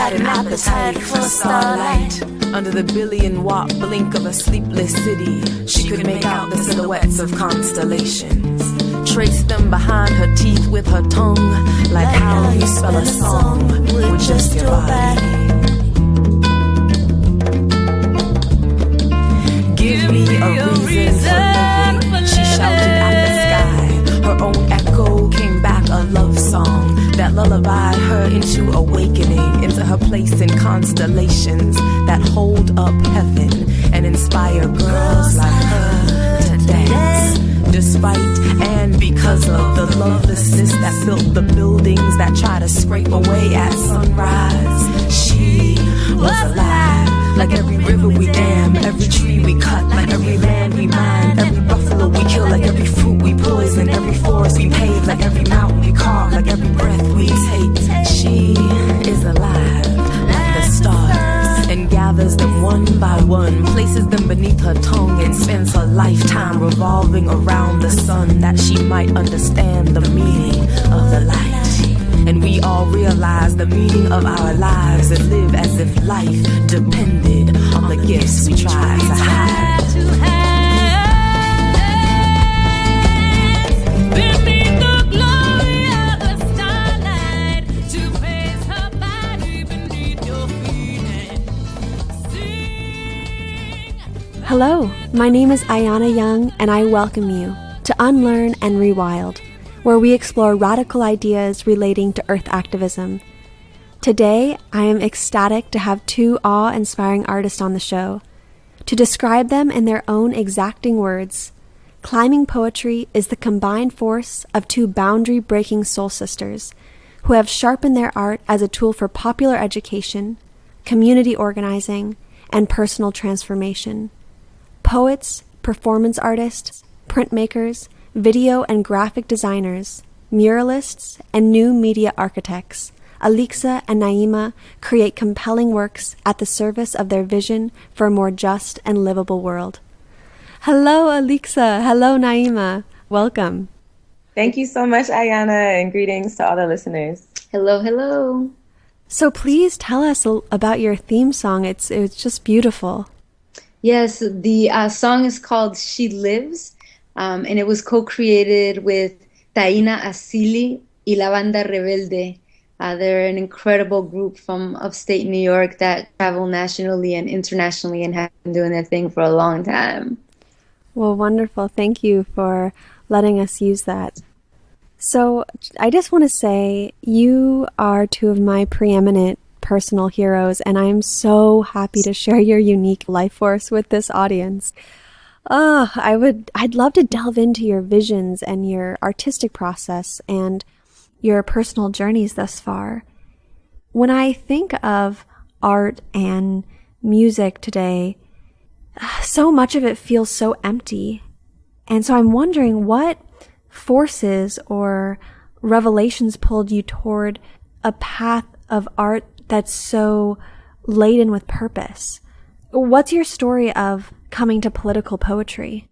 had an appetite for starlight. Under the billion-watt blink of a sleepless city, she could make out the silhouettes of constellations. Trace them behind her teeth with her tongue, like how you spell a song with just your body. Give me a reason for living, she shouted at the sky. Her own echo came back, a love song that lullabied her into awakening, into her place in constellations that hold up heaven and inspire girls like her to dance. Despite and because of the lovelessness that built the buildings that try to scrape away at sunrise, she was alive. Like every river we dam, every tree we cut, like every land we mine, every buffalo we kill, like every fruit we poison, every forest we pave, like every mountain we carve, like every breath we take. She is alive, like the stars, and gathers them one by one, places them beneath her tongue, and spends her lifetime revolving around the sun, that she might understand the meaning of the light. And we all realize the meaning of our lives and live as if life depended on the gifts we try to hide. Beneath the glory of the starlight, to praise her body beneath your feet and sing. Hello, my name is Ayana Young, and I welcome you to Unlearn and Rewild, where we explore radical ideas relating to earth activism. Today, I am ecstatic to have two awe-inspiring artists on the show. To describe them in their own exacting words, Climbing PoeTree is the combined force of two boundary-breaking soul sisters who have sharpened their art as a tool for popular education, community organizing, and personal transformation. Poets, performance artists, printmakers, video and graphic designers, muralists, and new media architects, Alixa and Naima create compelling works at the service of their vision for a more just and livable world. Hello, Alixa. Hello, Naima. Welcome. Thank you so much, Ayana, and greetings to all the listeners. Hello, hello. So please tell us about your theme song. It's just beautiful. Yes, the song is called She Lives. And it was co-created with Taina Asili y La Banda Rebelde. They're an incredible group from upstate New York that travel nationally and internationally and have been doing their thing for a long time. Well, wonderful. Thank you for letting us use that. So I just want to say you are two of my preeminent personal heroes, and I'm so happy to share your unique life force with this audience. I'd love to delve into your visions and your artistic process and your personal journeys thus far. When I think of art and music today, so much of it feels so empty. And so I'm wondering what forces or revelations pulled you toward a path of art that's so laden with purpose. What's your story of coming to political poetry?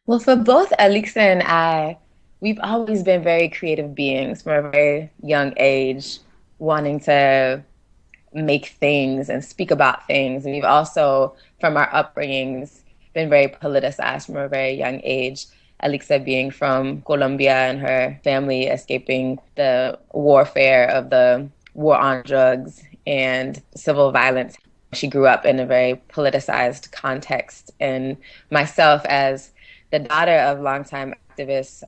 Well, for both Alixa and I, we've always been very creative beings from a very young age, wanting to make things and speak about things. And we've also, from our upbringings, been very politicized from a very young age. Alixa being from Colombia and her family escaping the warfare of the war on drugs and civil violence. She grew up in a very politicized context. And myself, as the daughter of longtime activists,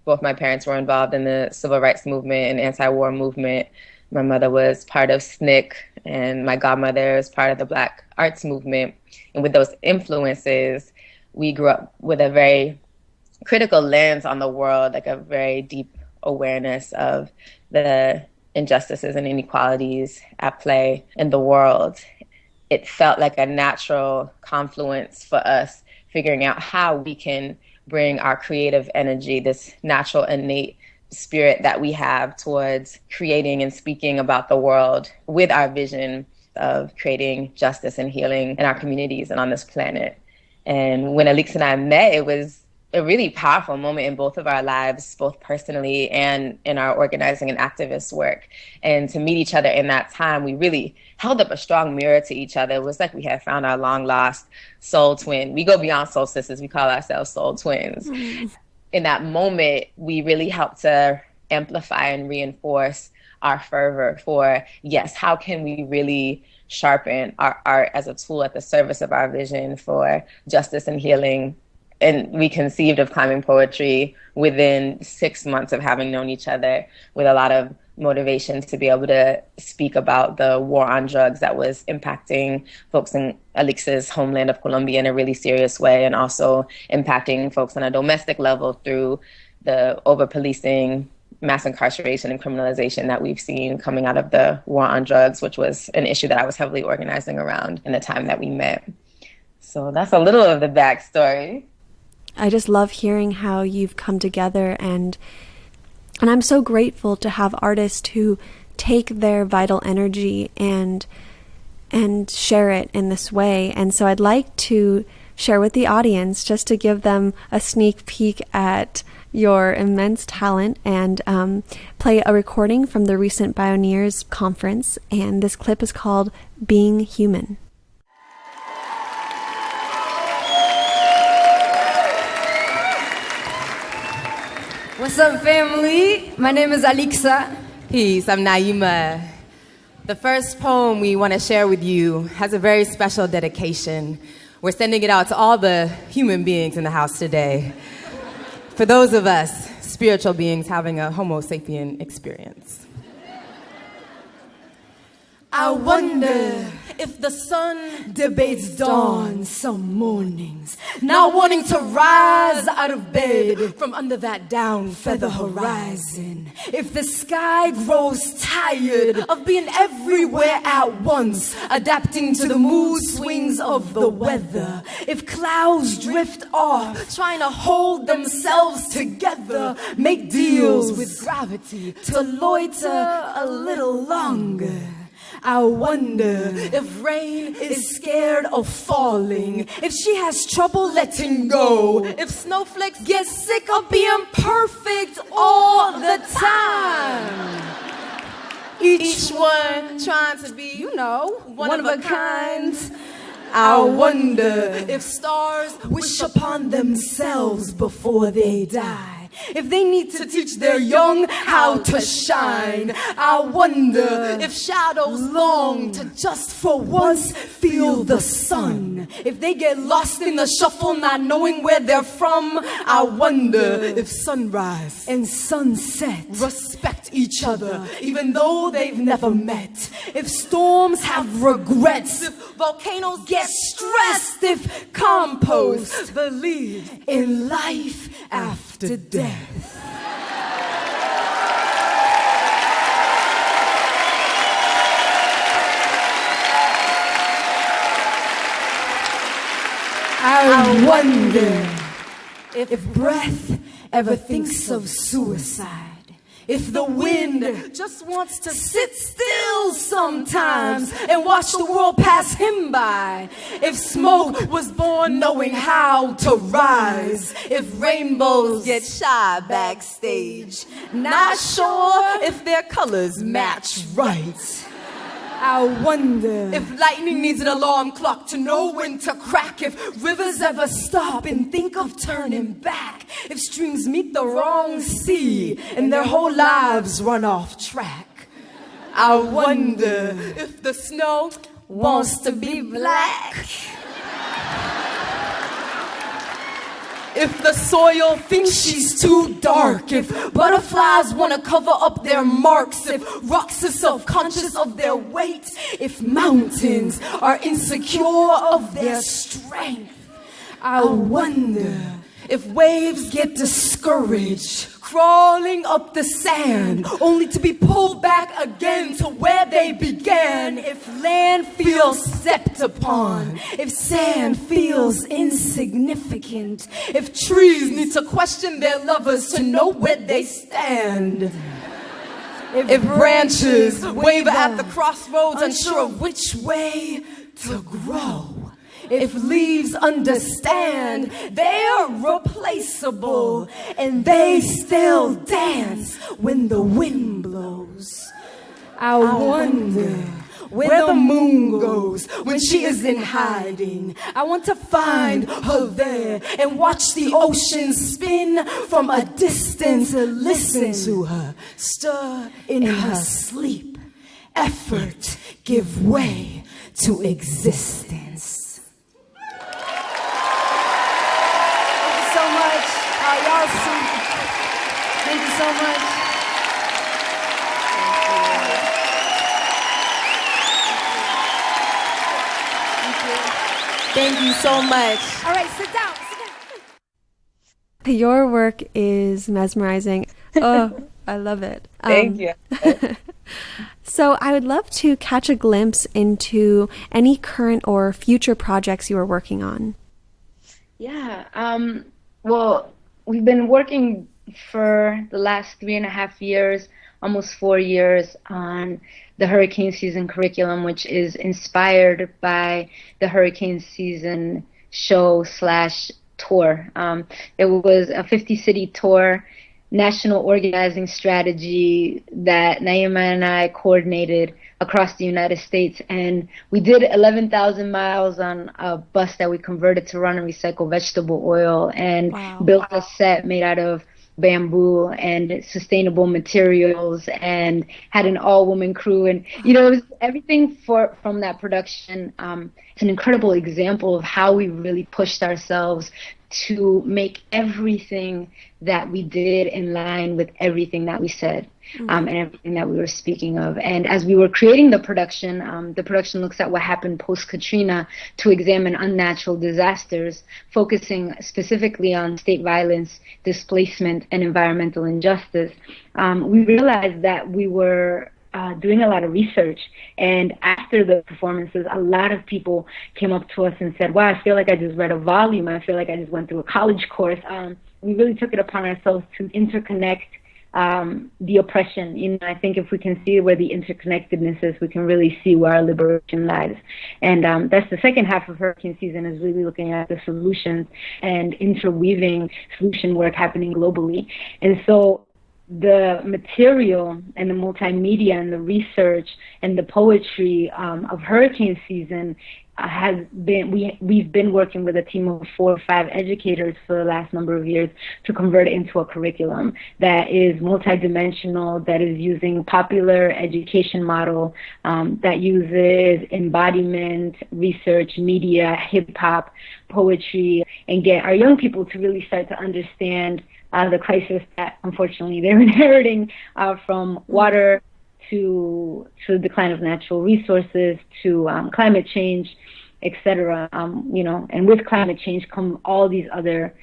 both my parents were involved in the civil rights movement and anti-war movement. My mother was part of SNCC, and my godmother was part of the Black arts movement. And with those influences, we grew up with a very critical lens on the world, like a very deep awareness of the injustices and inequalities at play in the world. It felt like a natural confluence for us, figuring out how we can bring our creative energy, this natural innate spirit that we have towards creating and speaking about the world with our vision of creating justice and healing in our communities and on this planet. And when Alixa and I met, it was a really powerful moment in both of our lives, both personally and in our organizing and activist work. And to meet each other in that time, we really held up a strong mirror to each other. It was like we had found our long lost soul twin. We go beyond soul sisters. We call ourselves soul twins. Mm-hmm. In that moment, we really helped to amplify and reinforce our fervor for, yes, how can we really sharpen our art as a tool at the service of our vision for justice and healing. And we conceived of climbing PoeTree within 6 months of having known each other, with a lot of motivation to be able to speak about the war on drugs that was impacting folks in Alixa's homeland of Colombia in a really serious way, and also impacting folks on a domestic level through the over-policing, mass incarceration and criminalization that we've seen coming out of the war on drugs, which was an issue that I was heavily organizing around in the time that we met. So that's a little of the backstory. I just love hearing how you've come together, and I'm so grateful to have artists who take their vital energy and share it in this way. And so I'd like to share with the audience, just to give them a sneak peek at your immense talent, and play a recording from the recent Pioneers conference. And this clip is called Being Human. What's up, family? My name is Alixa. Peace, I'm Naima. The first poem we want to share with you has a very special dedication. We're sending it out to all the human beings in the house today. For those of us, spiritual beings having a Homo sapien experience. I wonder if the sun debates dawn some mornings, not wanting to rise out of bed from under that down feather horizon. If the sky grows tired of being everywhere at once, adapting to the mood swings of the weather. If clouds drift off, trying to hold themselves together, make deals with gravity to loiter a little longer. I wonder if rain is scared of falling, if she has trouble letting go, if snowflakes get sick of being perfect all the time. Each one trying to be, one of a kind. I wonder if stars wish upon themselves before they die. If they need to teach their young how to shine. I wonder if shadows long to just for once feel the sun. If they get lost in the shuffle not knowing where they're from. I wonder if sunrise and sunset respect each other even though they've never met. If storms have regrets, if volcanoes get stressed, if compost believes in life after death. I wonder if breath ever thinks of suicide. If the wind just wants to sit still sometimes and watch the world pass him by. If smoke was born knowing how to rise. If rainbows get shy backstage, not sure if their colors match right. I wonder if lightning needs an alarm clock to know when to crack. If rivers ever stop and think of turning back. If streams meet the wrong sea and their whole lives run off track. I wonder if the snow wants to be black. If the soil thinks she's too dark. If butterflies want to cover up their marks. If rocks are self-conscious of their weight. If mountains are insecure of their strength. I wonder if waves get discouraged, crawling up the sand, only to be pulled back again to where they began. If land feels stepped upon, if sand feels insignificant, if trees need to question their lovers to know where they stand. If branches waver at the crossroads, unsure of which way to grow. If leaves understand, they are replaced irreplaceable, and they still dance when the wind blows. I wonder where the moon goes when she is in hiding. I want to find her there and watch the ocean spin from a distance. Listen to her stir in her sleep. Effort give way to existence. Thank you so much. Y'all see. Thank you so much. Thank you so much. All right, sit down. Your work is mesmerizing. Oh, I love it. Thank you. So I would love to catch a glimpse into any current or future projects you are working on. Yeah. Well, we've been working for the last 3.5 years, almost 4 years, on the hurricane season curriculum, which is inspired by the hurricane season show / tour. It was a 50-city tour, national organizing strategy that Naima and I coordinated across the United States. And we did 11,000 miles on a bus that we converted to run and recycle vegetable oil, and built a set made out of bamboo and sustainable materials, and had an all-woman crew. And it was everything from that production. It's an incredible example of how we really pushed ourselves to make everything that we did in line with everything that we said, and everything that we were speaking of. And as we were creating the production looks at what happened post-Katrina to examine unnatural disasters, focusing specifically on state violence, displacement, and environmental injustice. We realized that we were doing a lot of research, and after the performances, a lot of people came up to us and said, wow, I feel like I just read a volume. I feel like I just went through a college course. We really took it upon ourselves to interconnect the oppression. I think if we can see where the interconnectedness is, we can really see where our liberation lies. And that's the second half of hurricane season, is really looking at the solutions and interweaving solution work happening globally. And so the material and the multimedia and the research and the poetry of hurricane season has been, we've been working with a team of 4 or 5 educators for the last number of years to convert it into a curriculum that is multidimensional, that is using popular education model, that uses embodiment, research, media, hip hop, poetry, and get our young people to really start to understand the crisis that unfortunately they're inheriting, from water to the decline of natural resources to climate change, etc. And with climate change come all these other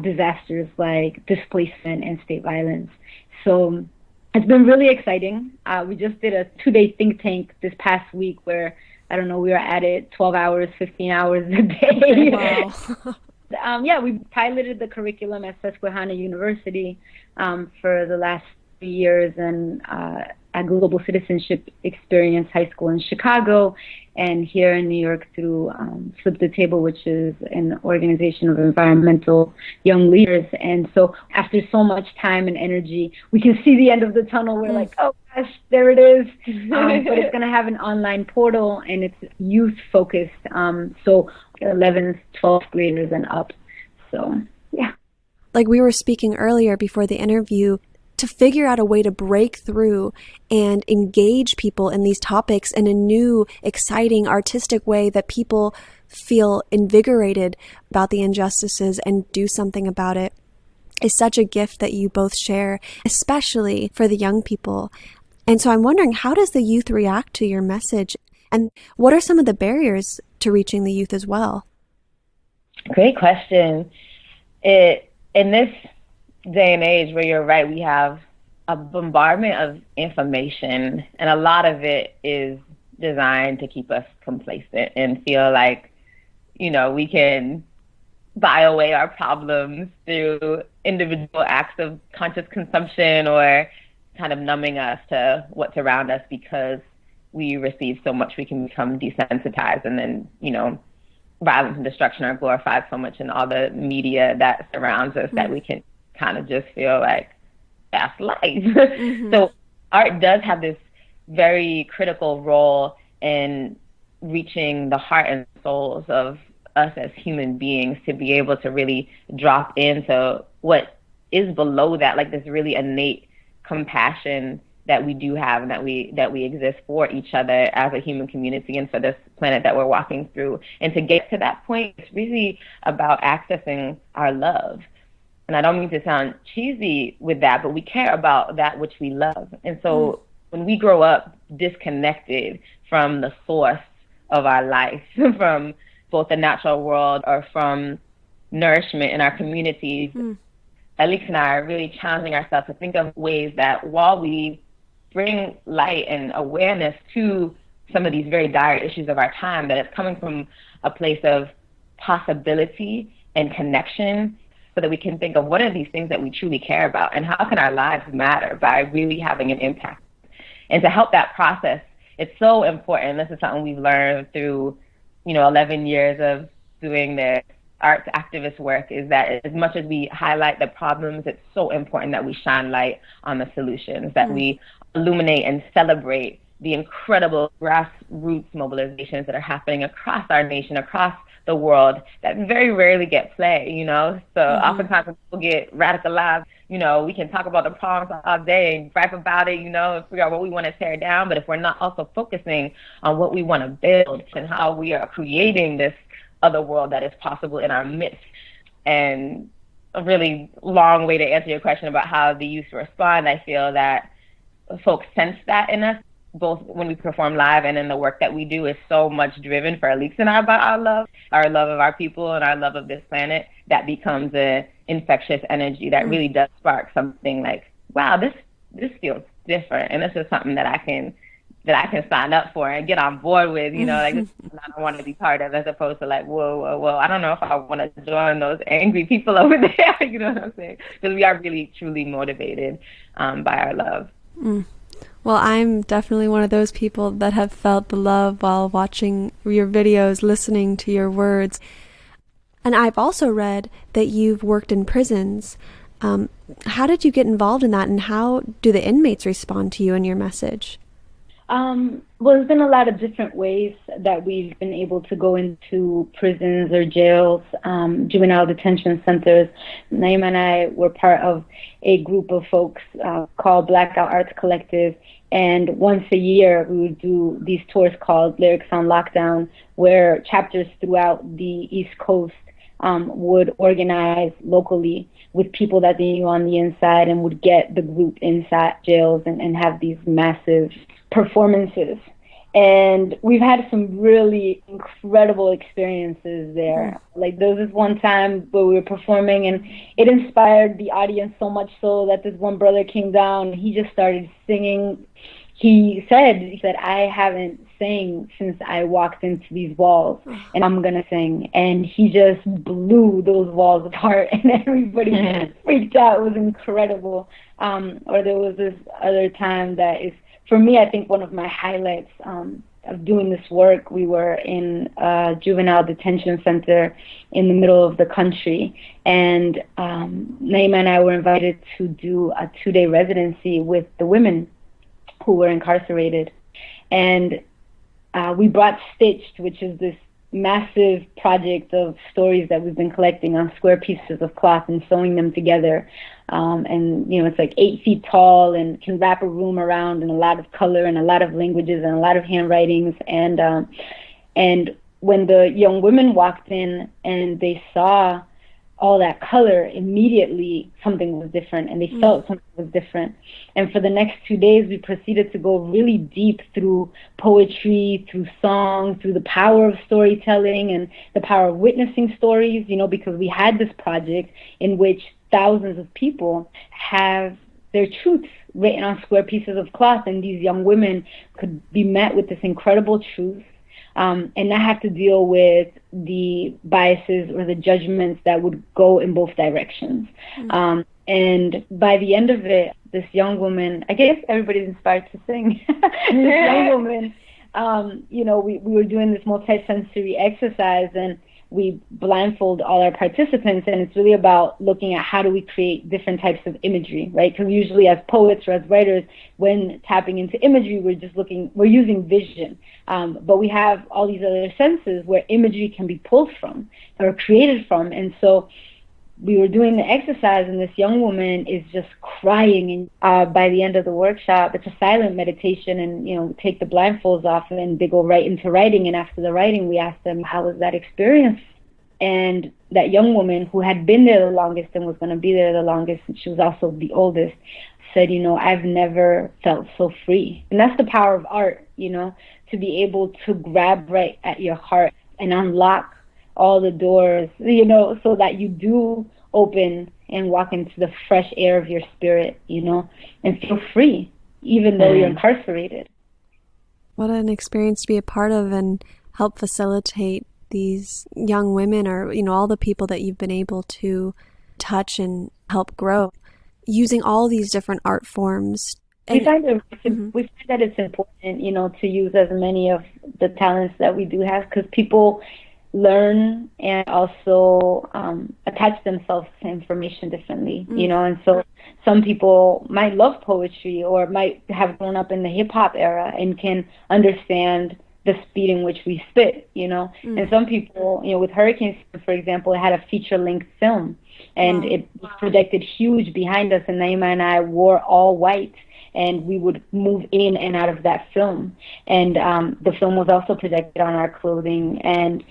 disasters like displacement and state violence. So it's been really exciting. We just did a 2-day think tank this past week where, we were at it 12 hours, 15 hours a day. Wow. We piloted the curriculum at Susquehanna University for the last 3 years, and at Global Citizenship Experience High School in Chicago, and here in New York through Flip the Table, which is an organization of environmental young leaders. And so after so much time and energy, we can see the end of the tunnel. We're like, oh gosh, there it is. But it's going to have an online portal, and it's youth focused. So 11th, 12th graders and up. So, yeah. Like we were speaking earlier before the interview, to figure out a way to break through and engage people in these topics in a new, exciting, artistic way that people feel invigorated about the injustices and do something about it is such a gift that you both share, especially for the young people. And so I'm wondering, how does the youth react to your message? And what are some of the barriers to reaching the youth as well? Great question. In this day and age where you're right, we have a bombardment of information, and a lot of it is designed to keep us complacent and feel like, we can buy away our problems through individual acts of conscious consumption, or kind of numbing us to what's around us because we receive so much we can become desensitized and then, violence and destruction are glorified so much in all the media that surrounds us that we can kind of just feel like that's life. So art does have this very critical role in reaching the heart and souls of us as human beings, to be able to really drop into what is below that, like this really innate compassion that we do have, and that we exist for each other as a human community and for this planet that we're walking through. And to get to that point, it's really about accessing our love. And I don't mean to sound cheesy with that, but we care about that which we love. And so when we grow up disconnected from the source of our life, from both the natural world or from nourishment in our communities, Alixa and I are really challenging ourselves to think of ways that while we bring light and awareness to some of these very dire issues of our time, that it's coming from a place of possibility and connection, so that we can think of what are these things that we truly care about, and how can our lives matter by really having an impact. And to help that process, it's so important. This is something we've learned through, 11 years of doing the art activist work, is that as much as we highlight the problems, it's so important that we shine light on the solutions, that we illuminate and celebrate the incredible grassroots mobilizations that are happening across our nation, across the world, that very rarely get play, So oftentimes when people get radicalized, we can talk about the problems all day and gripe about it, and figure out what we want to tear down. But if we're not also focusing on what we want to build and how we are creating this other world that is possible in our midst. And a really long way to answer your question about how the youth respond, I feel that folks sense that in us, both when we perform live and in the work that we do, is so much driven for Alixa and I by our love of our people and our love of this planet, that becomes an infectious energy that really does spark something like, wow, this feels different, and this is something that I can sign up for and get on board with, like this is something I want to be part of, as opposed to like, whoa, I don't know if I want to join those angry people over there, you know what I'm saying? Because we are really, truly motivated by our love. Well, I'm definitely one of those people that have felt the love while watching your videos, listening to your words. And I've also read that you've worked in prisons. How did you get involved in that, and how do the inmates respond to you and your message? Well, there's been a lot of different ways that we've been able to go into prisons or jails, juvenile detention centers. Naima and I were part of a group of folks called Blackout Arts Collective, and once a year we would do these tours called Lyrics on Lockdown, where chapters throughout the East Coast would organize locally with people that they knew on the inside, and would get the group inside jails and have these massive performances. And we've had some really incredible experiences there. Like there was this one time where we were performing, and it inspired the audience so much so that this one brother came down and he just started singing. He said, I haven't sang since I walked into these walls, and I'm gonna sing. And he just blew those walls apart, and everybody freaked out. It was incredible. Or there was this other time that is, for me, I think one of my highlights of doing this work. We were in a juvenile detention center in the middle of the country, and Naima and I were invited to do a 2-day residency with the women who were incarcerated. And we brought Stitched, which is this massive project of stories that we've been collecting on square pieces of cloth and sewing them together. And, it's like 8 feet tall and can wrap a room around, and a lot of color and a lot of languages and a lot of handwritings. And when the young women walked in and they saw all that color, immediately something was different, and they felt something was different. And for the next 2 days, we proceeded to go really deep through poetry, through song, through the power of storytelling and the power of witnessing stories, because we had this project in which thousands of people have their truths written on square pieces of cloth, and these young women could be met with this incredible truth, and not have to deal with the biases or the judgments that would go in both directions. And by the end of it, this young woman, I guess everybody's inspired to sing, this young woman we were doing this multi-sensory exercise, and we blindfold all our participants, and it's really about looking at how do we create different types of imagery, right? Because usually as poets or as writers, when tapping into imagery, we're using vision. But we have all these other senses where imagery can be pulled from or created from. And so we were doing the exercise, and this young woman is just crying. And by the end of the workshop, it's a silent meditation, and take the blindfolds off, and they go right into writing. And after the writing, we asked them, how was that experience? And that young woman, who had been there the longest and was going to be there the longest, and she was also the oldest, said, I've never felt so free. And that's the power of art, to be able to grab right at your heart and unlock all the doors, so that you do open and walk into the fresh air of your spirit, and feel free, even though you're incarcerated. What an experience to be a part of and help facilitate these young women, or, all the people that you've been able to touch and help grow using all these different art forms. We find that it's important, to use as many of the talents that we do have, because people learn and also attach themselves to information differently, and so some people might love poetry or might have grown up in the hip-hop era and can understand the speed in which we spit, and some people, with Hurricane, for example, it had a feature-length film, and it was projected huge behind us, and Naima and I wore all white, and we would move in and out of that film, and the film was also projected on our clothing. And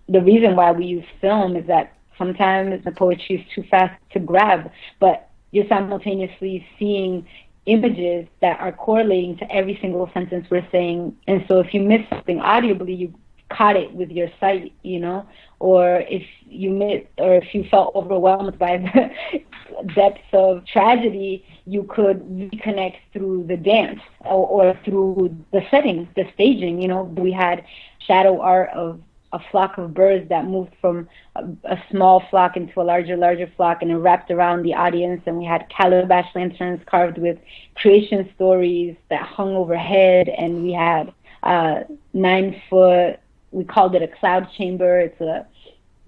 the reason why we use film is that sometimes the poetry is too fast to grab, but you're simultaneously seeing images that are correlating to every single sentence we're saying. And so if you miss something audibly, you caught it with your sight, or if you felt overwhelmed by the depths of tragedy, you could reconnect through the dance or through the setting, the staging. We had shadow art of a flock of birds that moved from a small flock into a larger flock, and it wrapped around the audience, and we had calabash lanterns carved with creation stories that hung overhead, and we had 9-foot, we called it a cloud chamber. It's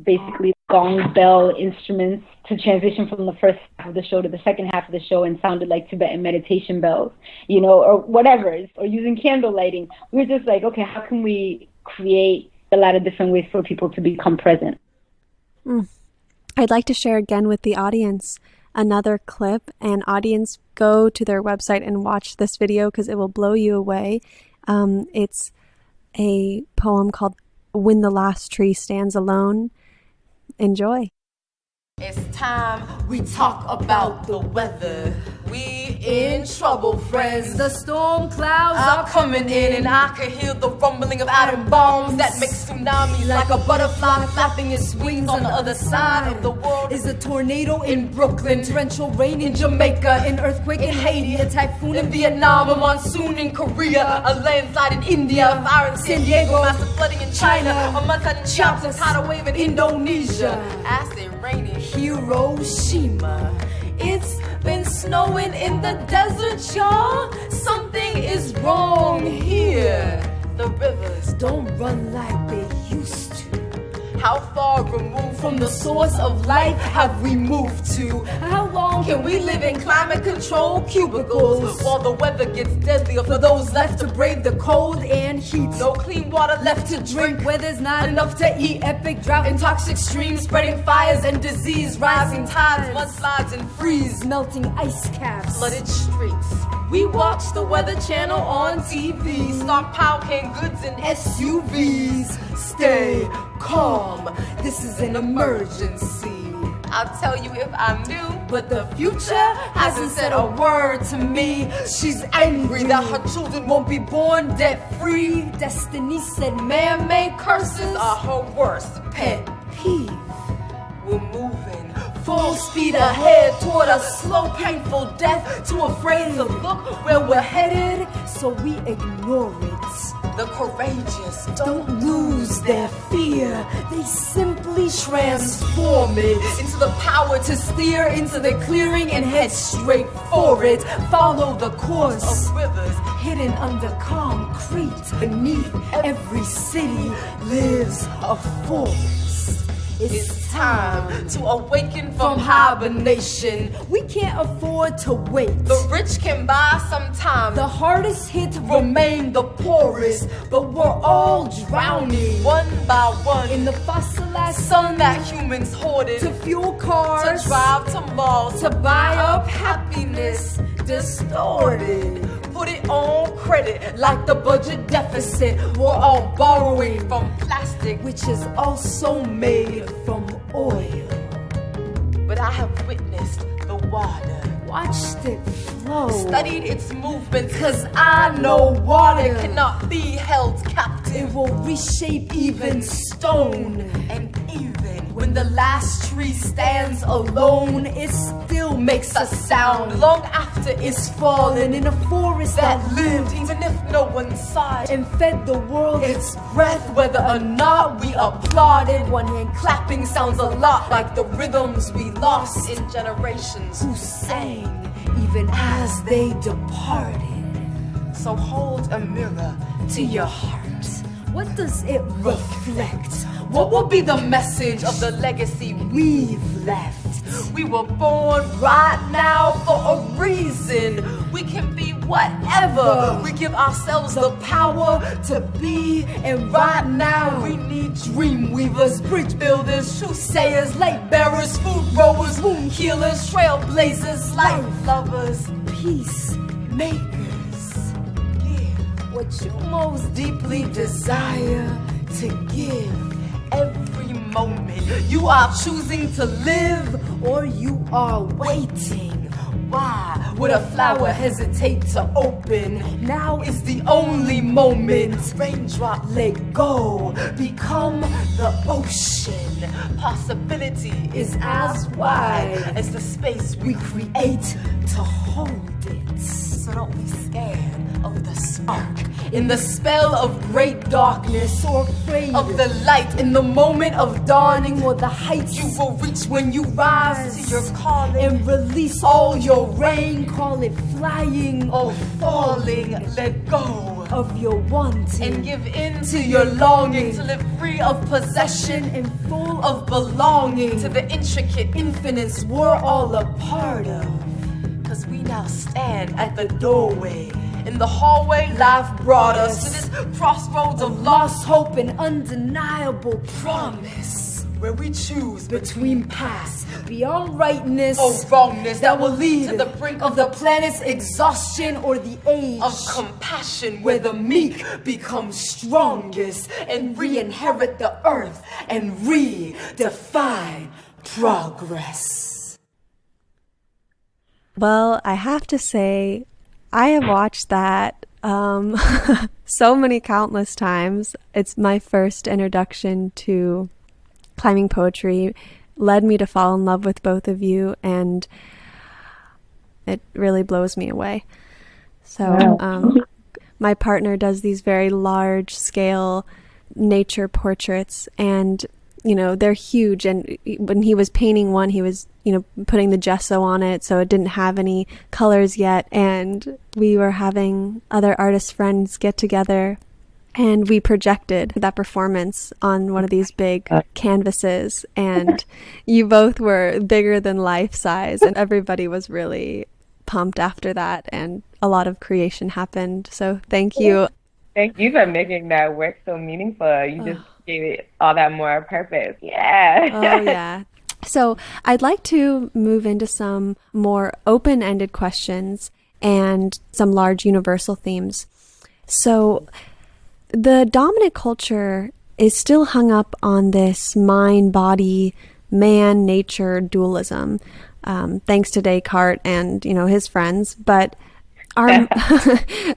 basically gong bell instruments to transition from the first half of the show to the second half of the show, and sounded like Tibetan meditation bells, or whatever, or using candle lighting. We were just like, okay, how can we create a lot of different ways for people to become present? I'd like to share again with the audience another clip, and audience, go to their website and watch this video because it will blow you away. It's a poem called When the Last Tree Stands Alone. Enjoy. It's time we talk about the weather. We in trouble, friends. The storm clouds are coming in, and I can hear the rumbling of atom bombs that make tsunamis like a butterfly flapping its wings. On the other side of the world is a tornado in Brooklyn, torrential rain in Jamaica, an earthquake in Haiti, a typhoon in Vietnam, a monsoon in Korea, a landslide in India, a fire in San Diego, massive flooding in China, a mudslide in Chiapas, a tidal wave in Indonesia, acid rain in Hiroshima. It's been snowing in the desert, y'all. Something is wrong here. The rivers don't run like they used to. How far removed from the source of life have we moved to? How long can we live in climate control cubicles while the weather gets deadlier for those left to brave the cold and heat? No clean water left to drink where there's not enough to eat. Epic drought and toxic streams spreading fires and disease. Rising tides, mudslides and freeze. Melting ice caps, flooded streets. We watch the Weather Channel on TV. Stockpile canned goods in SUVs. Stay calm, this is an emergency. I'll tell you if I knew, but the future hasn't said a word to me. She's angry that her children won't be born debt-free. Destiny said man-made curses are her worst pet peeve. We're moving full speed ahead toward a slow, painful death, too afraid to look where we're headed, so we ignore it. The courageous don't lose their fear, they simply transform it into the power to steer into the clearing and head straight for it. Follow the course of rivers hidden under concrete. Beneath every city lives a forest. It's time to awaken from hibernation. We can't afford to wait. The rich can buy some time. The hardest hit remain the poorest. But we're all drowning, one by one, in the fossilized sun that humans hoarded. To fuel cars, to drive to malls, to buy up happiness distorted. Put it on credit like the budget deficit. We're all borrowing from plastic, which is also made from oil. But I have witnessed the water, watched it flow, studied its movements, cause I know water cannot be held captive. It will reshape even stone, and even when the last tree stands alone, it still makes a sound long after it's fallen. In a forest that lived even if no one saw it, and fed the world its breath whether or not we applauded. One hand clapping sounds a lot like the rhythms we lost in generations who sang even as they departed. So hold a mirror to your heart. What does it reflect? What will be the message of the legacy we've left? We were born right now for a reason. We can be whatever. We give ourselves the power to be. And right now we need dream weavers, bridge builders, soothsayers, light bearers, food growers, wound healers, trailblazers, life lovers, peacemakers. Give what you most deeply desire to give. Every moment you are choosing to live, or you are waiting. Why would a flower hesitate to open? Now is the only moment. Raindrop, let go, become the ocean. Possibility is as wide as the space we create to hold it. So don't be scared of the spark in the spell of great darkness, or afraid of the light in the moment of dawning, or the heights you will reach when you rise to your calling and release all your rain. Call it flying or falling. Let go of your wanting and give in to your longing to live free of possession and full of belonging to the intricate infinites we're all a part of. Cause we now stand at the doorway. In the hallway, life brought us to this crossroads of lost hope and undeniable promise, where we choose between paths beyond rightness or wrongness that will lead to the brink of the planet's exhaustion, or the age of compassion, where the meek become strongest and re-inherit the earth and redefine progress. Well, I have to say, I have watched that so many countless times. It's my first introduction to climbing poetry, led me to fall in love with both of you, and it really blows me away. So my partner does these very large scale nature portraits, and you know, they're huge. And when he was painting one, he was, you know, putting the gesso on it, so it didn't have any colors yet. And we were having other artist friends get together, and we projected that performance on one of these big canvases. And you both were bigger than life size, and everybody was really pumped after that. And a lot of creation happened. So thank you. Thank you for making that work so meaningful. You just gave it all that more purpose. Yeah. Oh, yeah. So I'd like to move into some more open-ended questions and some large universal themes. So the dominant culture is still hung up on this mind-body, man-nature dualism, thanks to Descartes and, you know, his friends. But our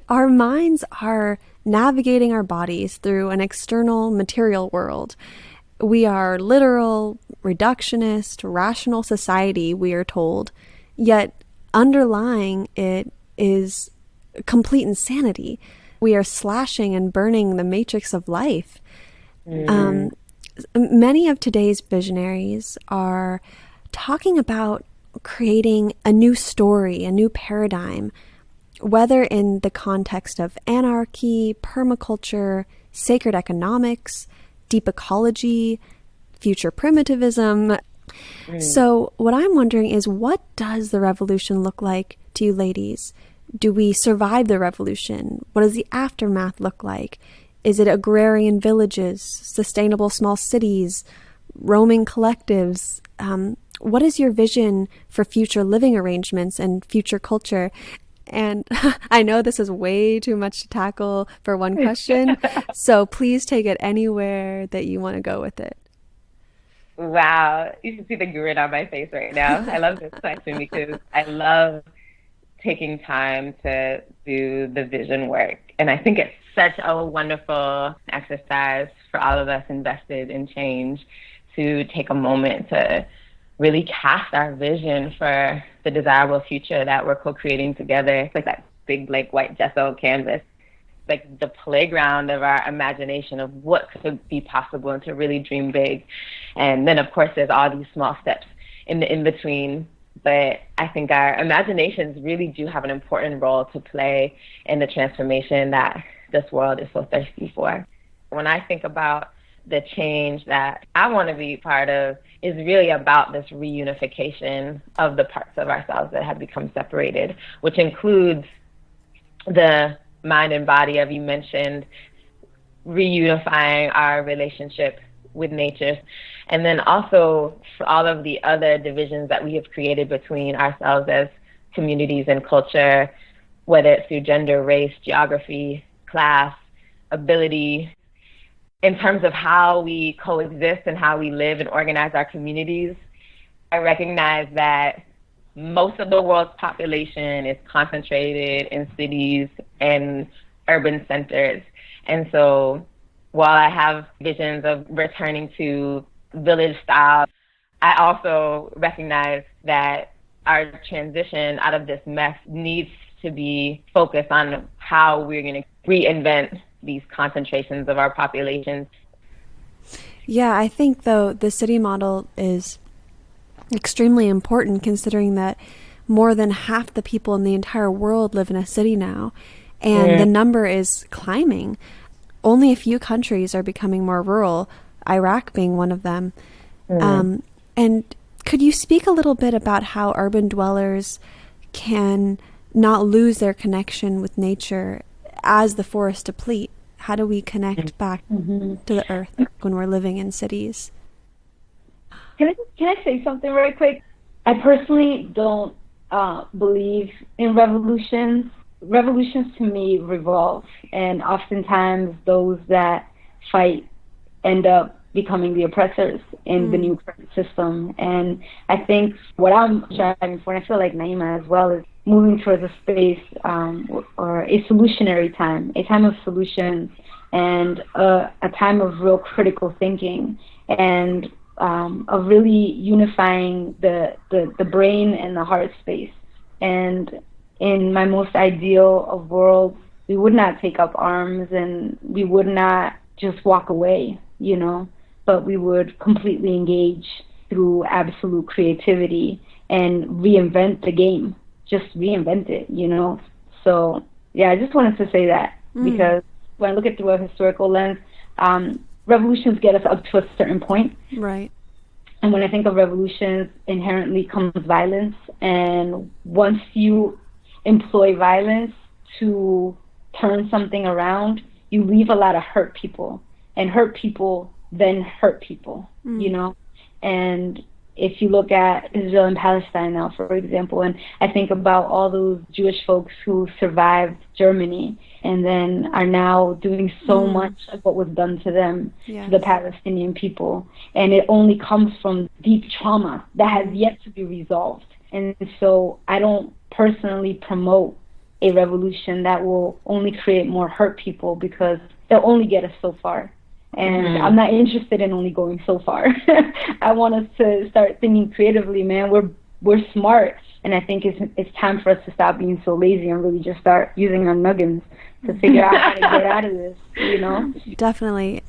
our minds are navigating our bodies through an external material world. We are literal, reductionist, rational society, we are told, yet underlying it is complete insanity. We are slashing and burning the matrix of life. Many of today's visionaries are talking about creating a new story, a new paradigm, whether in the context of anarchy, permaculture, sacred economics, deep ecology, future primitivism. So what I'm wondering is, what does the revolution look like to you ladies? Do we survive the revolution? What does the aftermath look like? Is it agrarian villages, sustainable small cities, roaming collectives? What is your vision for future living arrangements and future culture? And I know this is way too much to tackle for one question, so please take it anywhere that you want to go with it. Wow, you should see the grin on my face right now. I love this question because I love taking time to do the vision work. And I think it's such a wonderful exercise for all of us invested in change to take a moment to really cast our vision for the desirable future that we're co-creating together. It's like that big, like, white gesso canvas, like the playground of our imagination of what could be possible, and to really dream big. And then, of course, there's all these small steps in the in-between. But I think our imaginations really do have an important role to play in the transformation that this world is so thirsty for. When I think about the change that I want to be part of, is really about this reunification of the parts of ourselves that have become separated, which includes the mind and body, as you mentioned, reunifying our relationship with nature, and then also for all of the other divisions that we have created between ourselves as communities and culture, whether it's through gender, race, geography, class, ability, in terms of how we coexist and how we live and organize our communities. I recognize that most of the world's population is concentrated in cities and urban centers. And so while I have visions of returning to village style, I also recognize that our transition out of this mess needs to be focused on how we're going to reinvent these concentrations of our populations. Yeah, I think, though, the city model is extremely important, considering that more than half the people in the entire world live in a city now, and the number is climbing. Only a few countries are becoming more rural, Iraq being one of them. And could you speak a little bit about how urban dwellers can not lose their connection with nature as the forests deplete? How do we connect back to the earth when we're living in cities? Can I say something very quick? I personally don't believe in revolutions. Revolutions to me revolve, and oftentimes those that fight end up becoming the oppressors in the new current system. And I think what I'm striving for, and I feel like Naima as well, is moving towards a space or a solutionary time, a time of solutions, and a time of real critical thinking, and of really unifying the brain and the heart space. And in my most ideal of worlds, we would not take up arms and we would not just walk away, you know, but we would completely engage through absolute creativity and reinvent the game, just reinvent it, you know. So, yeah, I just wanted to say that because when I look at it through a historical lens, revolutions get us up to a certain point. Right. And when I think of revolutions, inherently comes violence. And once you employ violence to turn something around, you leave a lot of hurt people. And hurt people then hurt people, you know? And if you look at Israel and Palestine now, for example, and I think about all those Jewish folks who survived Germany and then are now doing so much of what was done to them, to the Palestinian people. And it only comes from deep trauma that has yet to be resolved. And so I don't personally promote a revolution that will only create more hurt people, because they'll only get us so far. And I'm not interested in only going so far. I want us to start thinking creatively, man. We're smart, and I think it's time for us to stop being so lazy and really just start using our nuggets to figure out how to get out of this, you know? Definitely.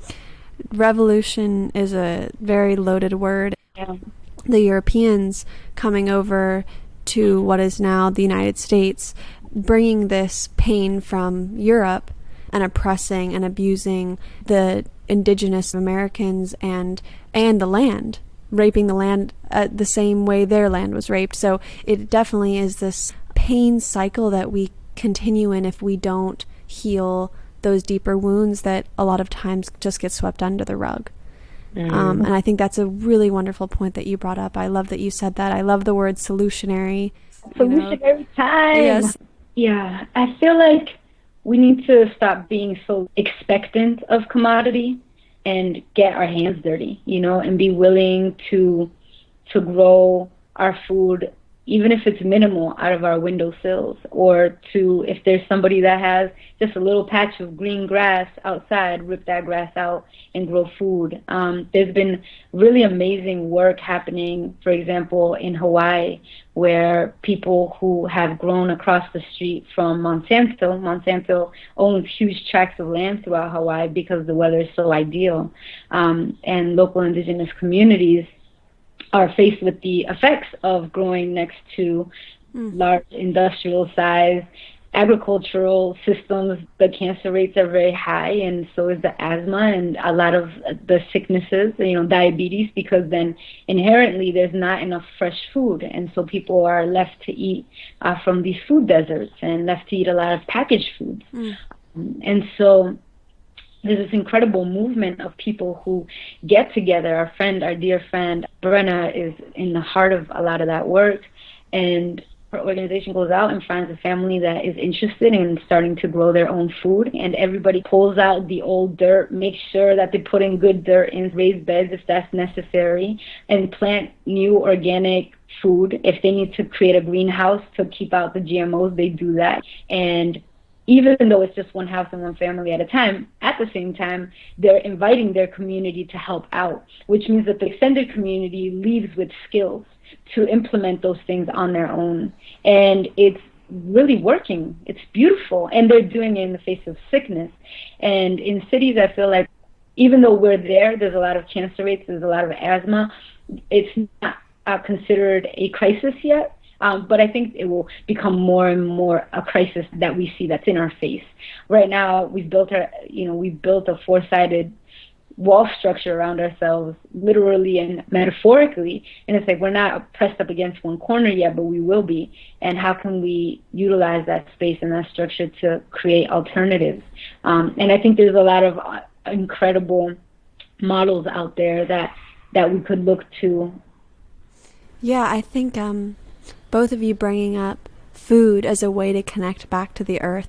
Revolution is a very loaded word. Yeah. The Europeans coming over to what is now the United States, bringing this pain from Europe and oppressing and abusing the indigenous Americans and the land, raping the land the same way their land was raped. So it definitely is this pain cycle that we continue in if we don't heal those deeper wounds that a lot of times just get swept under the rug. And I think that's a really wonderful point that you brought up. I love that you said that. I love the word solutionary. Solutionary time. Yes. Yeah, I feel like we need to stop being so expectant of commodity and get our hands dirty, you know, and be willing to grow our food, even if it's minimal, out of our windowsills, or to, if there's somebody that has just a little patch of green grass outside, rip that grass out and grow food. There's been really amazing work happening, for example, in Hawaii, where people who have grown across the street from Monsanto owns huge tracts of land throughout Hawaii because the weather is so ideal, and local indigenous communities are faced with the effects of growing next to large industrial size agricultural systems. The cancer rates are very high, and so is the asthma and a lot of the sicknesses, you know, diabetes, because then inherently there's not enough fresh food, and so people are left to eat from these food deserts and left to eat a lot of packaged foods. And so there's this incredible movement of people who get together. Our dear friend, Brenna, is in the heart of a lot of that work. And her organization goes out and finds a family that is interested in starting to grow their own food. And everybody pulls out the old dirt, makes sure that they put in good dirt in raised beds if that's necessary, and plant new organic food. If they need to create a greenhouse to keep out the GMOs, they do that. And even though it's just one house and one family at a time, at the same time, they're inviting their community to help out, which means that the extended community leaves with skills to implement those things on their own. And it's really working. It's beautiful. And they're doing it in the face of sickness. And in cities, I feel like even though we're there's a lot of cancer rates, there's a lot of asthma, it's not considered a crisis yet. But I think it will become more and more a crisis that we see that's in our face. Right now, we've built a four-sided wall structure around ourselves, literally and metaphorically. And it's like we're not pressed up against one corner yet, but we will be. And how can we utilize that space and that structure to create alternatives? And I think there's a lot of incredible models out there that we could look to. Yeah, I think both of you bringing up food as a way to connect back to the earth,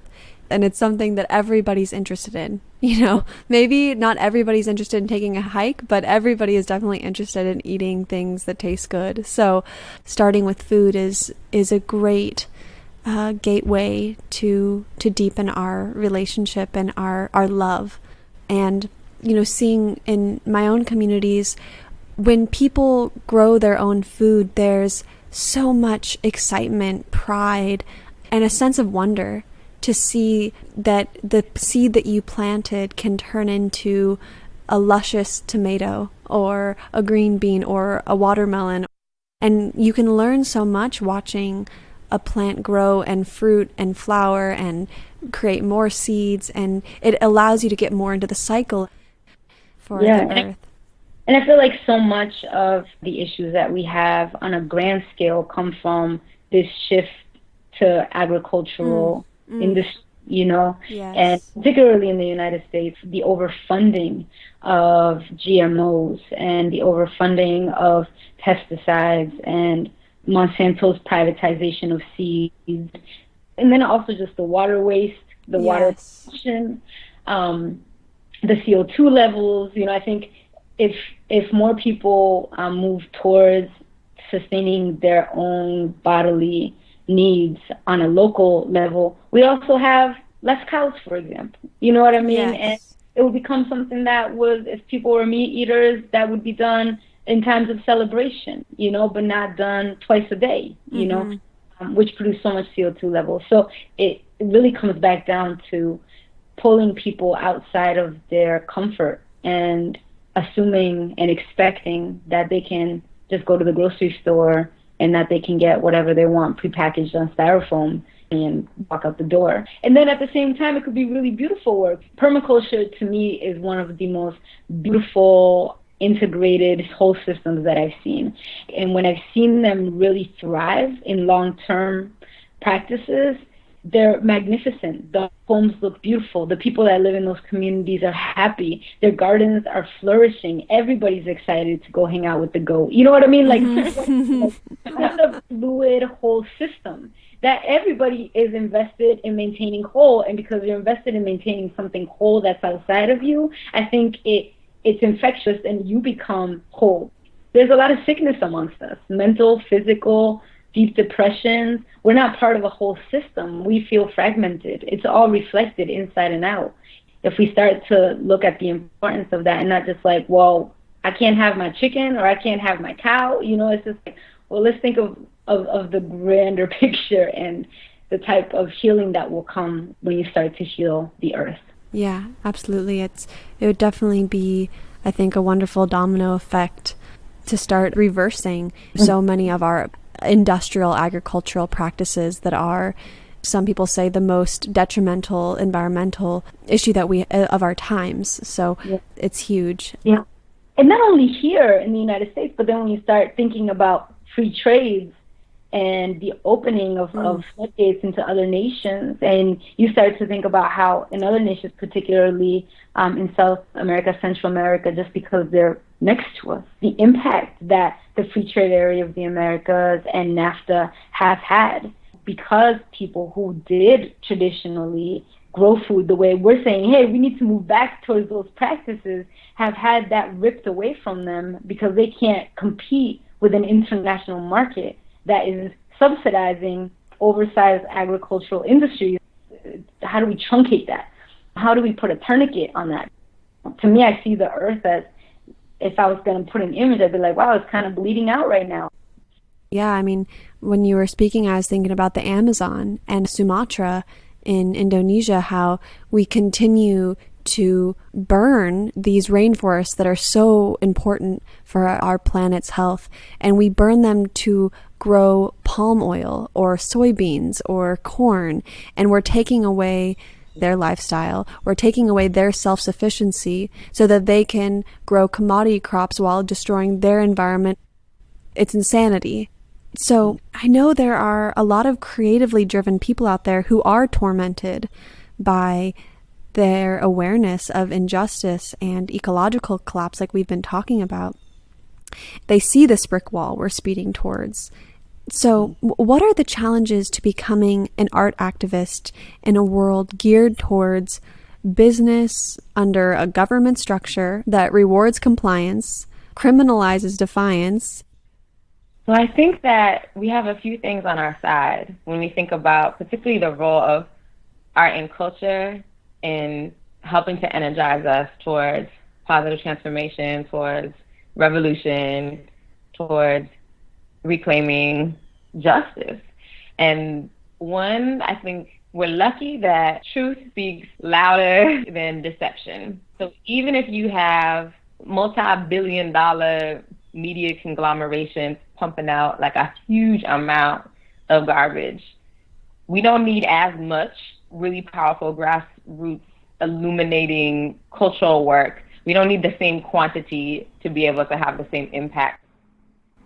and it's something that everybody's interested in. You know, maybe not everybody's interested in taking a hike, but everybody is definitely interested in eating things that taste good. So starting with food is a great gateway to deepen our relationship and our love. And, you know, seeing in my own communities, when people grow their own food, there's so much excitement, pride, and a sense of wonder to see that the seed that you planted can turn into a luscious tomato or a green bean or a watermelon. And you can learn so much watching a plant grow and fruit and flower and create more seeds, and it allows you to get more into the cycle for the earth. And I feel like so much of the issues that we have on a grand scale come from this shift to agricultural industry, you know, and particularly in the United States, the overfunding of GMOs and the overfunding of pesticides and Monsanto's privatization of seeds, and then also just the water waste, the water pollution, the CO2 levels. You know, I think if more people move towards sustaining their own bodily needs on a local level, we also have less cows, for example. You know what I mean? Yes. it would become something that was, if people were meat eaters, that would be done in times of celebration, you know, but not done twice a day, you know, which produce so much CO2 levels. So it really comes back down to pulling people outside of their comfort and assuming and expecting that they can just go to the grocery store and that they can get whatever they want prepackaged on styrofoam and walk out the door. And then at the same time, it could be really beautiful work. Permaculture, to me, is one of the most beautiful integrated whole systems that I've seen. And when I've seen them really thrive in long-term practices, they're magnificent. The homes look beautiful. The people that live in those communities are happy. Their gardens are flourishing. Everybody's excited to go hang out with the goat. You know what I mean? Like, it's a fluid whole system that everybody is invested in maintaining whole. And because you're invested in maintaining something whole that's outside of you, I think it's infectious and you become whole. There's a lot of sickness amongst us, mental, physical, deep depressions. We're not part of a whole system. We feel fragmented. It's all reflected inside and out. If we start to look at the importance of that and not just like, well, I can't have my chicken or I can't have my cow, you know, it's just like, well, let's think of the grander picture and the type of healing that will come when you start to heal the earth. Yeah, absolutely. It would definitely be, I think, a wonderful domino effect to start reversing so many of our industrial agricultural practices that are, some people say, the most detrimental environmental issue that we of our times. So it's huge. Yeah. And not only here in the United States, but then when you start thinking about free trades and the opening of floodgates into other nations, and you start to think about how in other nations, particularly in South America, Central America, just because they're next to us, the impact that the free trade area of the Americas and NAFTA have had, because people who did traditionally grow food the way we're saying, hey, we need to move back towards those practices, have had that ripped away from them because they can't compete with an international market that is subsidizing oversized agricultural industries. How do we truncate that? How do we put a tourniquet on that? To me, I see the earth as, if I was going to put an image, I'd be like, wow, it's kind of bleeding out right now. Yeah, I mean, when you were speaking, I was thinking about the Amazon and Sumatra in Indonesia, how we continue to burn these rainforests that are so important for our planet's health, and we burn them to grow palm oil or soybeans or corn, and we're taking away their lifestyle, we're taking away their self-sufficiency so that they can grow commodity crops while destroying their environment. It's insanity. So I know there are a lot of creatively driven people out there who are tormented by their awareness of injustice and ecological collapse like we've been talking about. They see this brick wall we're speeding towards. So what are the challenges to becoming an art activist in a world geared towards business under a government structure that rewards compliance, criminalizes defiance? Well, I think that we have a few things on our side when we think about particularly the role of art and culture in helping to energize us towards positive transformation, towards revolution, towards reclaiming justice. And one, I think we're lucky that truth speaks louder than deception. So even if you have multi-billion-dollar media conglomerations pumping out like a huge amount of garbage, we don't need as much really powerful grassroots illuminating cultural work. We don't need the same quantity to be able to have the same impact.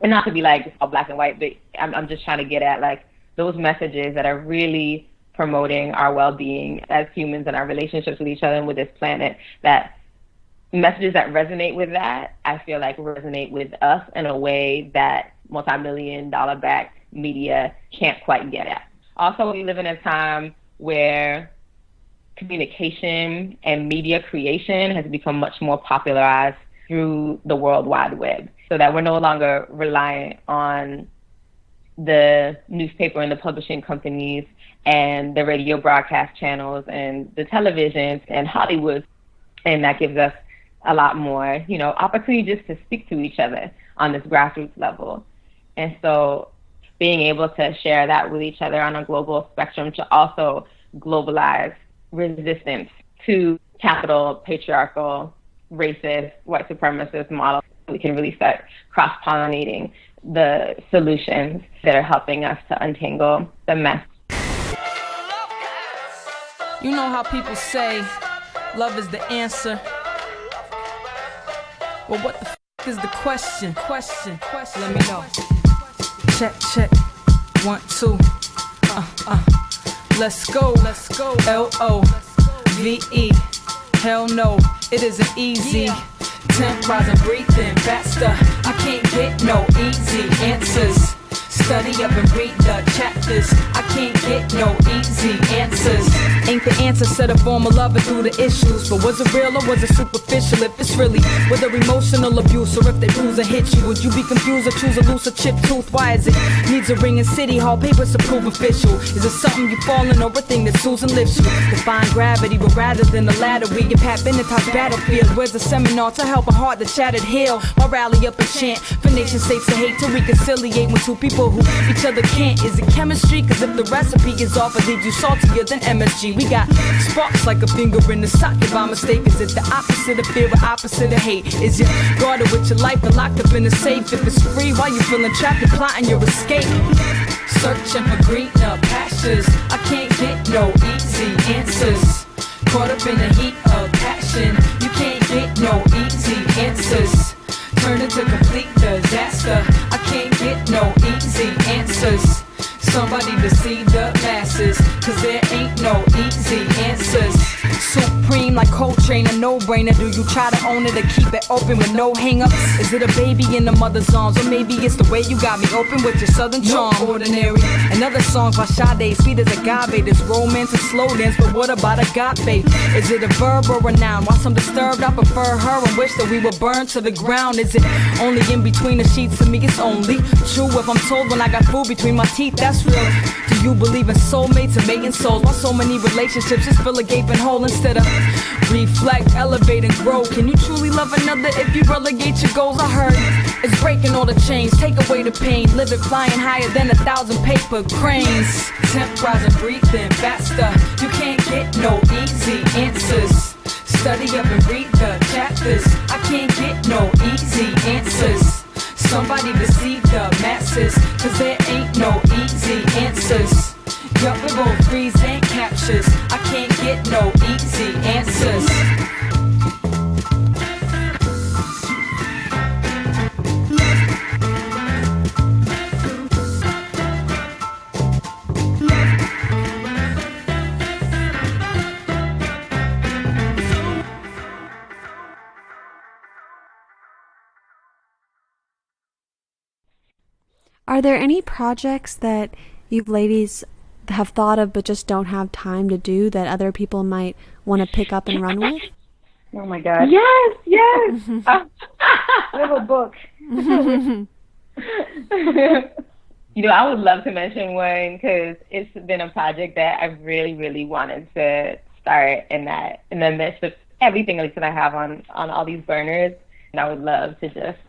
And not to be like all black and white, but I'm just trying to get at like those messages that are really promoting our well-being as humans and our relationships with each other and with this planet, that messages that resonate with that, I feel like resonate with us in a way that multi-million-dollar backed media can't quite get at. Also, we live in a time where communication and media creation has become much more popularized through the World Wide Web, so that we're no longer reliant on the newspaper and the publishing companies and the radio broadcast channels and the televisions and Hollywood And that gives us a lot more, opportunity just to speak to each other on this grassroots level. And so being able to share that with each other on a global spectrum to also globalize resistance to capital, patriarchal, racist, white supremacist models, we can really start cross-pollinating the solutions that are helping us to untangle the mess. You know how people say love is the answer. Well, what the is the question? Let me know. Check. 1, 2. Let's go. L-O-V-E. Hell no, it isn't easy. Temp rising, breathing faster. I can't get no easy answers. Study up and read the chapters. I can't get no easy answers. Ain't the answer set a form of loving through the issues. But was it real or was it superficial? If it's really whether emotional abuse or if they bruise and hit you, would you be confused or choose a looser chip tooth? Why is it needs a ring in city hall papers to prove official? Is it something you fall in or a thing that Susan lifts you? Define gravity, but rather than the ladder, we get Pat Benatar's battlefield. Where's the seminar to help a heart that shattered heal? Why rally up and chant for nation states to hate to reconciliate when two people who each other can't? Is it chemistry? Cause if the recipe is off, or did you saltier than MSG? We got sparks like a finger in the socket by mistake. Is it the opposite of fear or opposite of hate? Is it guarded with your life and locked up in a safe? If it's free, why you feeling trapped and plotting your escape? Searching for greener pastures. I can't get no easy answers. Caught up in the heat of passion. You can't get no easy answers. Turn into complete disaster. I can't get no easy answers. Somebody to see the masses, cause there ain't no easy answers. Supreme like Coltrane, a no-brainer. Do you try to own it or keep it open with no hang-ups? Is it a baby in the mother's arms? Or maybe it's the way you got me open with your southern charm. Ordinary. Another song by Sade, sweet as agave. This romance is slow dance, but what about agape? Is it a verb or a noun? While some disturbed, I prefer her and wish that we were burned to the ground. Is it only in between the sheets? To me it's only true if I'm told when I got food between my teeth, that's real. Do you believe in soulmates and mating souls? Why so many relationships just fill a gaping hole instead of reflect, elevate, and grow? Can you truly love another if you relegate your goals? I heard it's breaking all the chains, take away the pain, live it flying higher than 1,000 paper cranes. Temp rising, breathing faster. You can't get no easy answers. Study up and read the chapters. I can't get no easy answers. Somebody to see the masses, cause there ain't no easy answers. Yup, we're both freeze and captures. I can't get no easy answers. Are there any projects that you ladies have thought of but just don't have time to do that other people might want to pick up and run with? Oh my God. Yes. I have a book. I would love to mention one because it's been a project that I really, really wanted to start in the midst of everything else that I have on all these burners. And I would love to just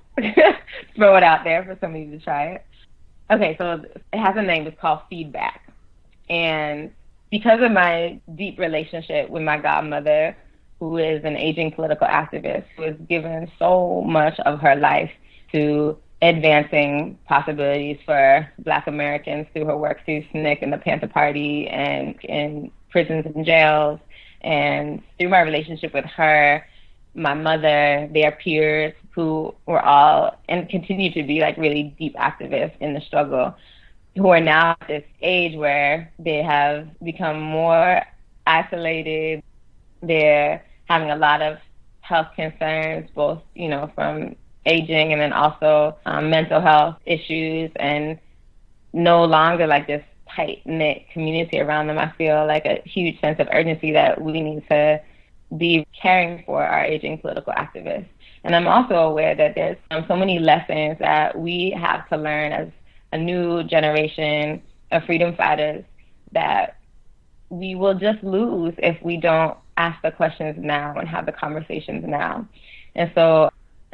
throw it out there for somebody to try it. Okay, so it has a name. It's called Feedback. And because of my deep relationship with my godmother, who is an aging political activist, who has given so much of her life to advancing possibilities for Black Americans through her work through SNCC and the Panther Party and in prisons and jails, and through my relationship with her, my mother, their peers, who were all and continue to be like really deep activists in the struggle, who are now at this age where they have become more isolated. They're having a lot of health concerns, both, from aging and then also mental health issues, and no longer like this tight-knit community around them. I feel like a huge sense of urgency that we need to be caring for our aging political activists. And I'm also aware that there's so many lessons that we have to learn as a new generation of freedom fighters that we will just lose if we don't ask the questions now and have the conversations now. And so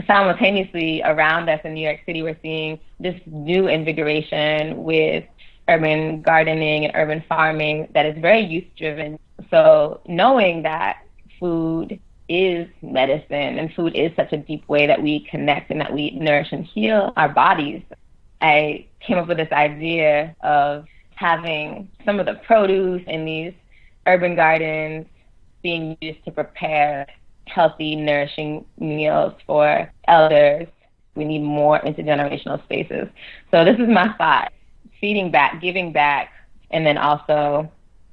simultaneously around us in New York City, we're seeing this new invigoration with urban gardening and urban farming that is very youth-driven. So knowing that food is medicine and food is such a deep way that we connect and that we nourish and heal our bodies, I came up with this idea of having some of the produce in these urban gardens being used to prepare healthy, nourishing meals for elders. We need more intergenerational spaces. So this is my thought: feeding back, giving back, and then also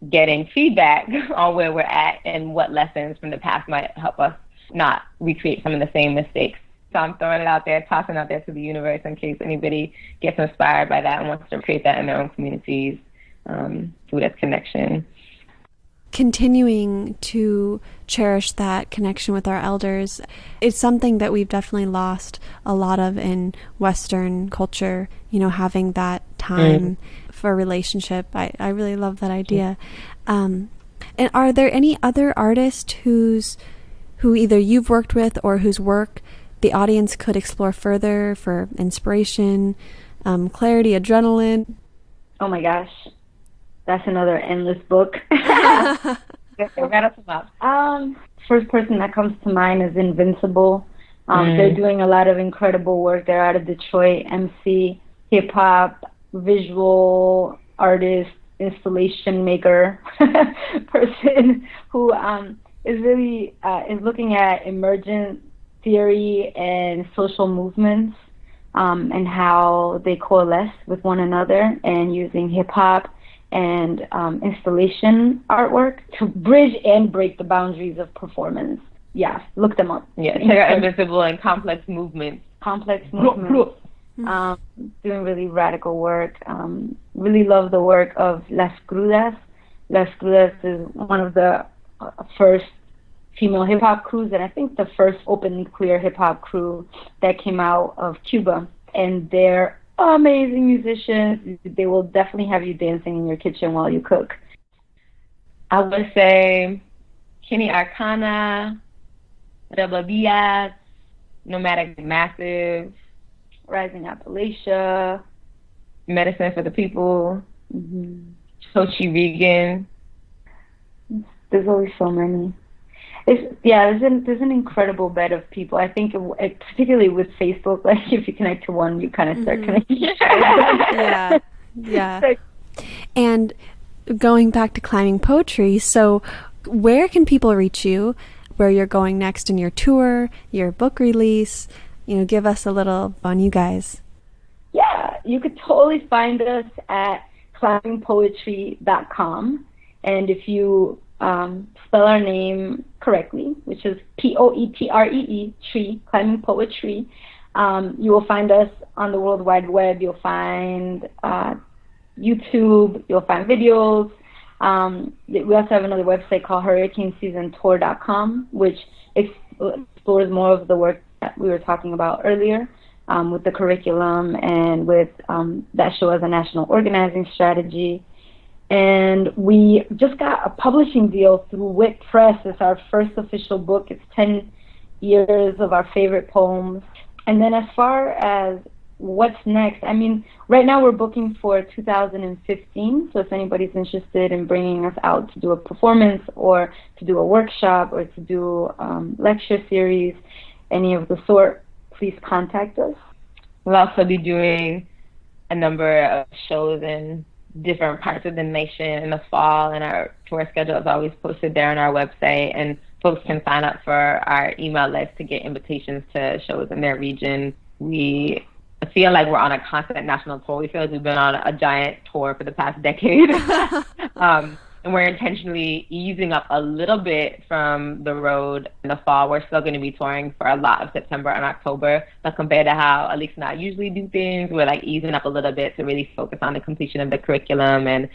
getting feedback on where we're at and what lessons from the past might help us not recreate some of the same mistakes. So I'm throwing it out there, tossing it out there to the universe in case anybody gets inspired by that and wants to create that in their own communities through that connection. Continuing to cherish that connection with our elders, it's something that we've definitely lost a lot of in Western culture, you know, having that time for a relationship. I really love that idea. And are there any other artists who either you've worked with or whose work the audience could explore further for inspiration, clarity, adrenaline? Oh my gosh, that's another endless book. First person that comes to mind is Invincible. They're doing a lot of incredible work. They're out of Detroit, MC, hip hop, visual artist, installation maker person who is really is looking at emergent theory and social movements and how they coalesce with one another, and using hip hop and installation artwork to bridge and break the boundaries of performance. Yeah, look them up. Yeah, they're invisible and complex movements. Doing really radical work. Really love the work of Las Crudas. Las Crudas is one of the first female hip-hop crews, and I think the first openly queer hip-hop crew that came out of Cuba. And they're amazing musicians. They will definitely have you dancing in your kitchen while you cook. I would say Kenny Arcana, Rebel Diaz, Nomadic Massive, Rising Appalachia, Medicine for the People, Tochi Regan. There's always so many. There's an incredible bed of people. I think, particularly with Facebook, like if you connect to one, you kind of start connecting. Yeah. And going back to climbing PoeTree, so where can people reach you? Where you're going next in your tour, your book release? You know, give us a little on you guys. Yeah, you could totally find us at climbingpoetree.com, and if you spell our name correctly, which is PoeTree, tree, climbing PoeTree, you will find us on the World Wide Web. You'll find YouTube, you'll find videos. We also have another website called hurricaneseasontour.com, which explores more of the work that we were talking about earlier, with the curriculum and with that show as a national organizing strategy. And we just got a publishing deal through Wit Press. It's our first official book. It's 10 years of our favorite poems. And then as far as what's next, I mean, right now we're booking for 2015. So if anybody's interested in bringing us out to do a performance or to do a workshop or to do lecture series, any of the sort, please contact us. We'll also be doing a number of shows in different parts of the nation in the fall, and our tour schedule is always posted there on our website, and folks can sign up for our email list to get invitations to shows in their region. We feel like we're on a constant national tour. We feel like we've been on a giant tour for the past decade. And we're intentionally easing up a little bit from the road in the fall. We're still going to be touring for a lot of September and October, but compared to how Alixa and I usually do things, we're like easing up a little bit to really focus on the completion of the curriculum and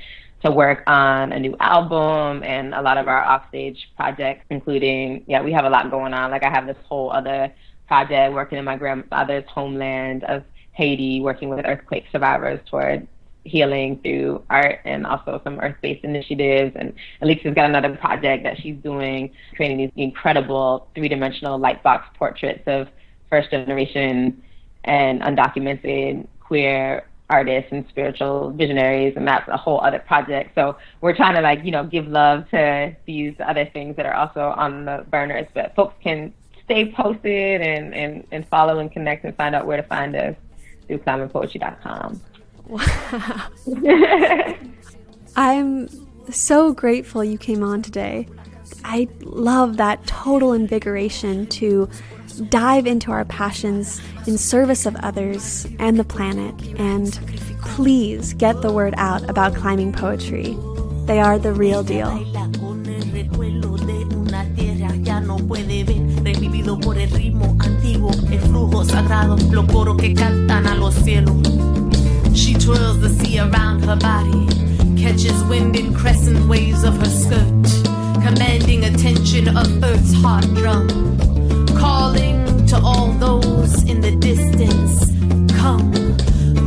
to work on a new album and a lot of our offstage projects, including, we have a lot going on. Like I have this whole other project working in my grandfather's homeland of Haiti, working with earthquake survivors toward healing through art and also some earth-based initiatives. And Alixa's got another project that she's doing, creating these incredible three-dimensional light box portraits of first-generation and undocumented queer artists and spiritual visionaries, and that's a whole other project. So we're trying to, like, you know, give love to these other things that are also on the burners, but folks can stay posted and follow and connect and find out where to find us through climbingpoetry.com. Wow. I'm so grateful you came on today. I love that total invigoration to dive into our passions in service of others and the planet, and please get the word out about climbing poetry. They are the real deal. She twirls the sea around her body, catches wind in crescent waves of her skirt, commanding attention of Earth's heart drum, calling to all those in the distance. Come,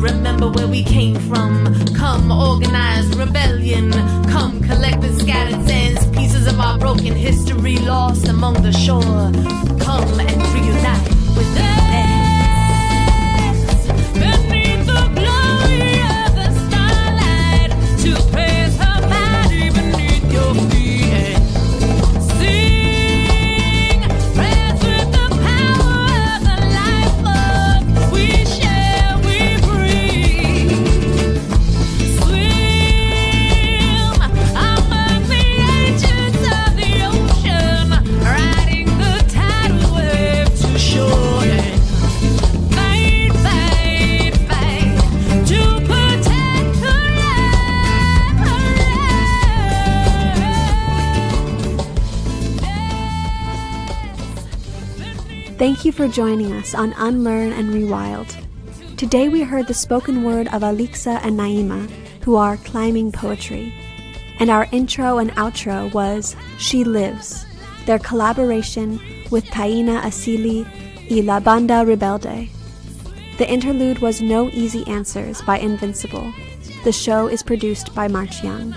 remember where we came from. Come, organize rebellion. Come, collect the scattered sands, pieces of our broken history lost among the shore. Come and reunite with the land. Thank you for joining us on Unlearn and Rewild. Today we heard the spoken word of Alixa and Naima, who are climbing poetry. And our intro and outro was She Lives, their collaboration with Taina Asili y La Banda Rebelde. The interlude was No Easy Answers by Invincible. The show is produced by March Young.